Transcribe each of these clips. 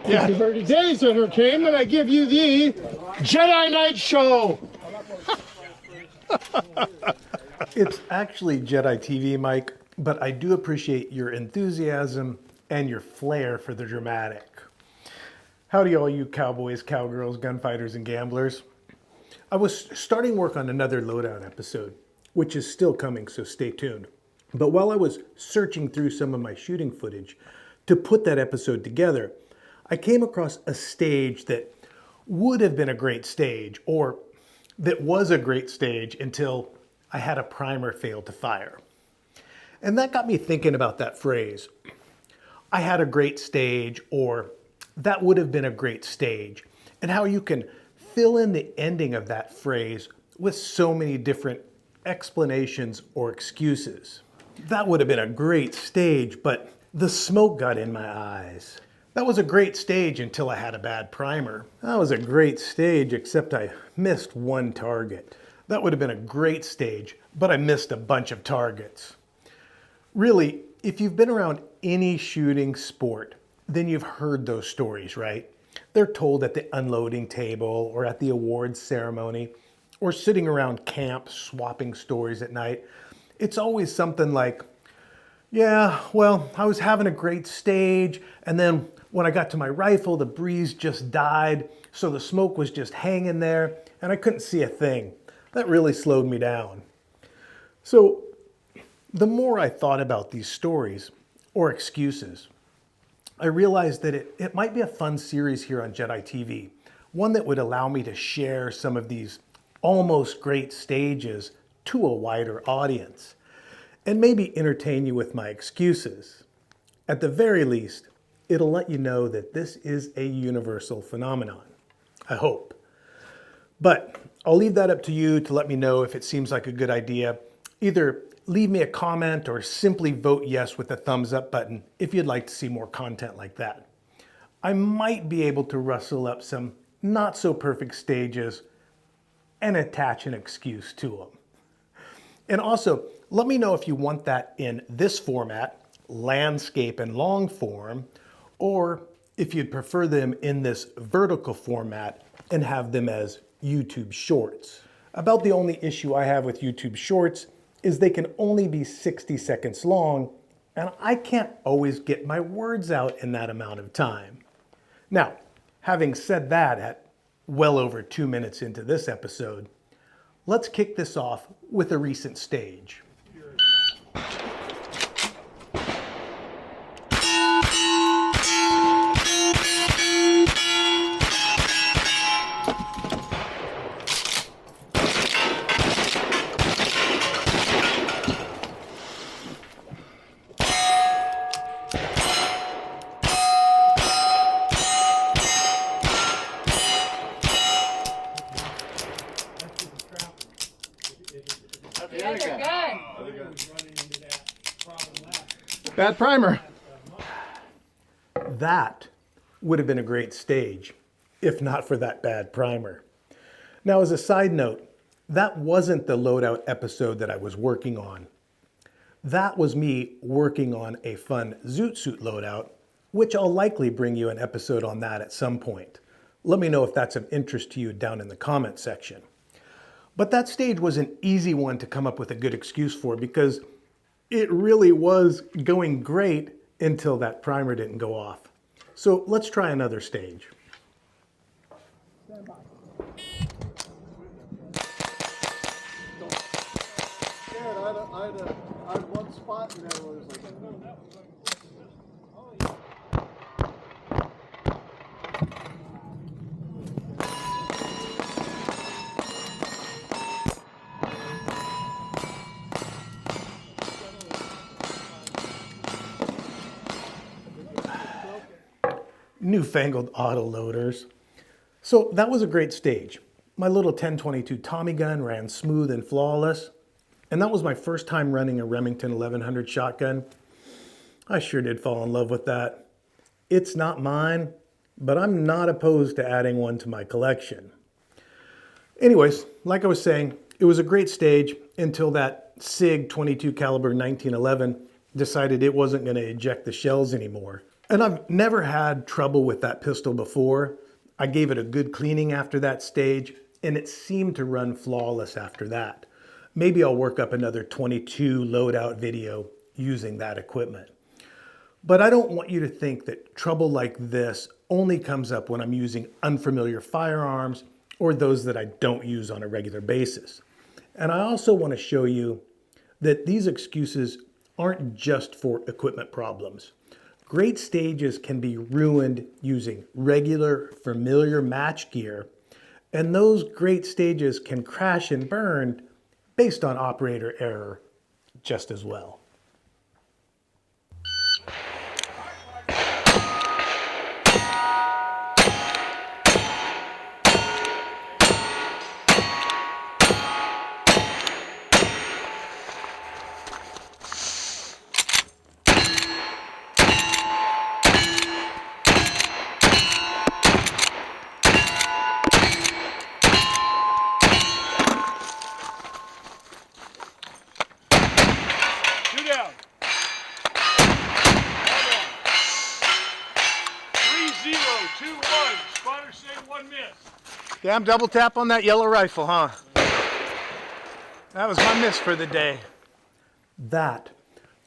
Yeah. 30 days entertainment, I give you the Jedi Night Show. It's actually Jedi TV, Mike, but I do appreciate your enthusiasm and your flair for the dramatic. Howdy all you cowboys, cowgirls, gunfighters, and gamblers. I was starting work on another loadout episode, which is still coming, so stay tuned. But while I was searching through some of my shooting footage to put that episode together, I came across a stage that would have been a great stage, or that was a great stage until I had a primer fail to fire. And that got me thinking about that phrase. I had a great stage, or that would have been a great stage, and how you can fill in the ending of that phrase with so many different explanations or excuses. That would have been a great stage, but the smoke got in my eyes. That was a great stage until I had a bad primer. That was a great stage, except I missed one target. That would have been a great stage, but I missed a bunch of targets. Really, if you've been around any shooting sport, then you've heard those stories, right? They're told at the unloading table or at the awards ceremony or sitting around camp swapping stories at night. It's always something like, yeah, well, I was having a great stage, and then when I got to my rifle, the breeze just died, so the smoke was just hanging there, and I couldn't see a thing. That really slowed me down. So the more I thought about these stories or excuses, I realized that it might be a fun series here on Jedi TV, one that would allow me to share some of these almost great stages to a wider audience, and maybe entertain you with my excuses. At the very least, it'll let you know that this is a universal phenomenon, I hope. But I'll leave that up to you to let me know if it seems like a good idea. Either leave me a comment or simply vote yes with the thumbs up button if you'd like to see more content like that. I might be able to rustle up some not so perfect stages and attach an excuse to them. And also, let me know if you want that in this format, landscape and long form, or if you'd prefer them in this vertical format and have them as YouTube shorts. About the only issue I have with YouTube shorts is they can only be 60 seconds long, and I can't always get my words out in that amount of time. Now, having said that, at well over 2 minutes into this episode, let's kick this off with a recent stage. Bad primer. That would have been a great stage, if not for that bad primer. Now, as a side note, that wasn't the loadout episode that I was working on. That was me working on a fun Zoot Suit loadout, which I'll likely bring you an episode on that at some point. Let me know if that's of interest to you down in the comment section. But that stage was an easy one to come up with a good excuse for because it really was going great until that primer didn't go off. So let's try another stage. Stand by. I had one spot in there where it was like, no, that was like, oh, yeah. Newfangled auto loaders. So that was a great stage. My little 1022 Tommy gun ran smooth and flawless. And that was my first time running a Remington 1100 shotgun. I sure did fall in love with that. It's not mine, but I'm not opposed to adding one to my collection. Anyways, like I was saying, it was a great stage until that SIG 22 caliber 1911 decided it wasn't going to eject the shells anymore. And I've never had trouble with that pistol before. I gave it a good cleaning after that stage, and it seemed to run flawless after that. Maybe I'll work up another 22 loadout video using that equipment. But I don't want you to think that trouble like this only comes up when I'm using unfamiliar firearms or those that I don't use on a regular basis. And I also want to show you that these excuses aren't just for equipment problems. Great stages can be ruined using regular, familiar match gear, and those great stages can crash and burn based on operator error just as well. Yeah, I'm double tap on that yellow rifle, huh? That was my miss for the day. That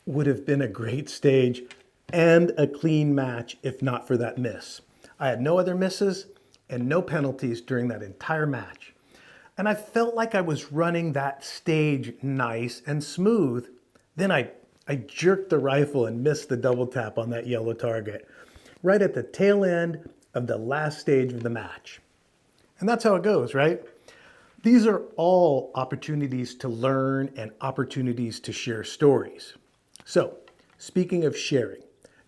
would have been a great stage and a clean match if not for that miss. I had no other misses and no penalties during that entire match. And I felt like I was running that stage nice and smooth. Then I jerked the rifle and missed the double tap on that yellow target right at the tail end of the last stage of the match. And that's how it goes, right? These are all opportunities to learn and opportunities to share stories. So, speaking of sharing,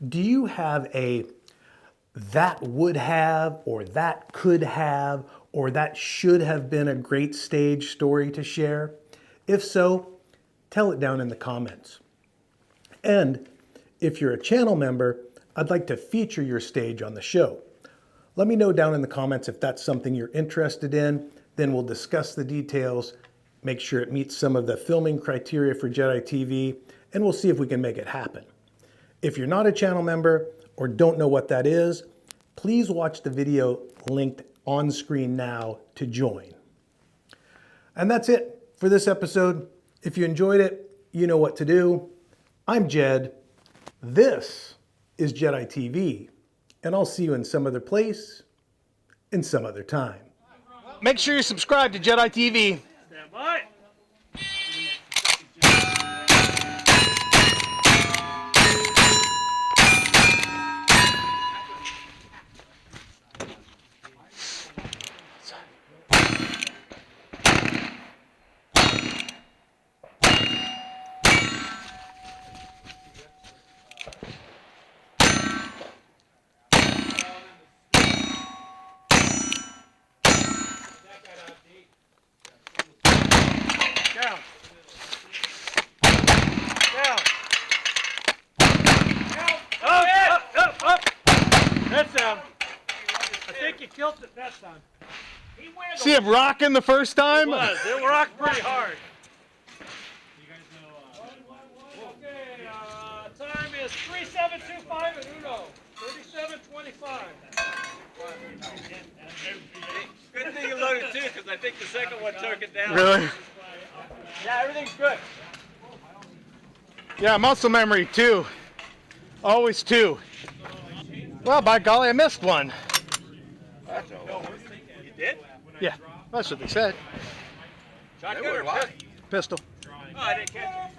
do you have a that would have, or that could have, or that should have been a great stage story to share? If so, tell it down in the comments. And if you're a channel member, I'd like to feature your stage on the show. Let me know down in the comments if that's something you're interested in. Then we'll discuss the details, make sure it meets some of the filming criteria for Jedi TV, and we'll see if we can make it happen. If you're not a channel member or don't know what that is, please watch the video linked on screen now to join. And that's it for this episode. If you enjoyed it, you know what to do. I'm Jed. This is Jedi TV. And I'll see you in some other place, in some other time. Make sure you subscribe to Jedi TV. Stand by. Down. Down. Up. That's down. I think you killed it that time. See him rocking the first time? It rocked pretty hard. Okay, time is 3725 and Uno. 3725. Good thing you loaded two, because I think the second one took it down. Really? Yeah, everything's good. Yeah, muscle memory, 2. Always 2. Well, by golly, I missed one. You did? Yeah, that's what they said. Shotgun or pistol? Pistol. Oh, I didn't catch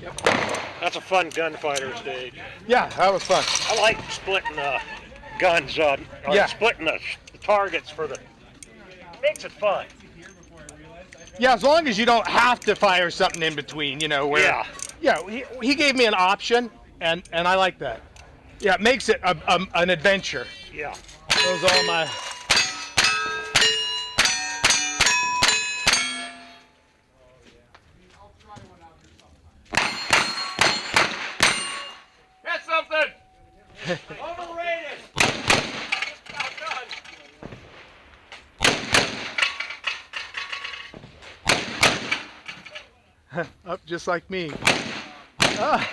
it. That's a fun gunfighter stage. Yeah, that was fun. I like splitting the guns, splitting the targets for the. Makes it fun. Yeah, as long as you don't have to fire something in between, you know, where... Yeah, he gave me an option, and I like that. Yeah, it makes it an adventure. Yeah. Those are all my... That's something! Overrated. Up just like me. Ah.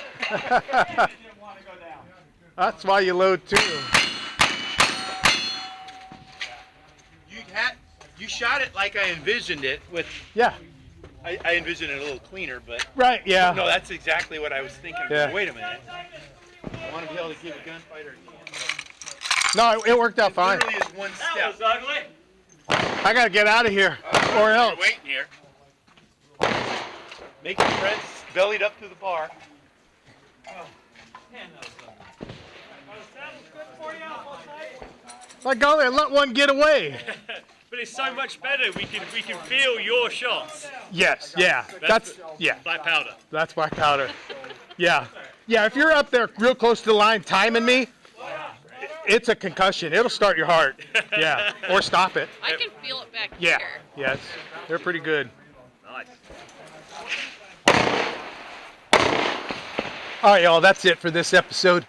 That's why you load two. You shot it like I envisioned it with. Yeah. I envisioned it a little cleaner, but. Right. Yeah. No, that's exactly what I was thinking. Yeah. Wait a minute. I want to be able to give a gunfighter a chance. No, it worked out fine. Literally is one That step. was ugly. I gotta get out of here, or else. Waiting here. Make your friends bellied up to the bar. Like golly, I let one get away. But it's so much better. We can feel your shots. Yes. Yeah. That's yeah. Black powder. That's black powder. Yeah. Yeah. If you're up there real close to the line timing me, it's a concussion. It'll start your heart. Yeah. Or stop it. I can feel it back Yeah. here. Yes. They're pretty good. Nice. All right, y'all. That's it for this episode.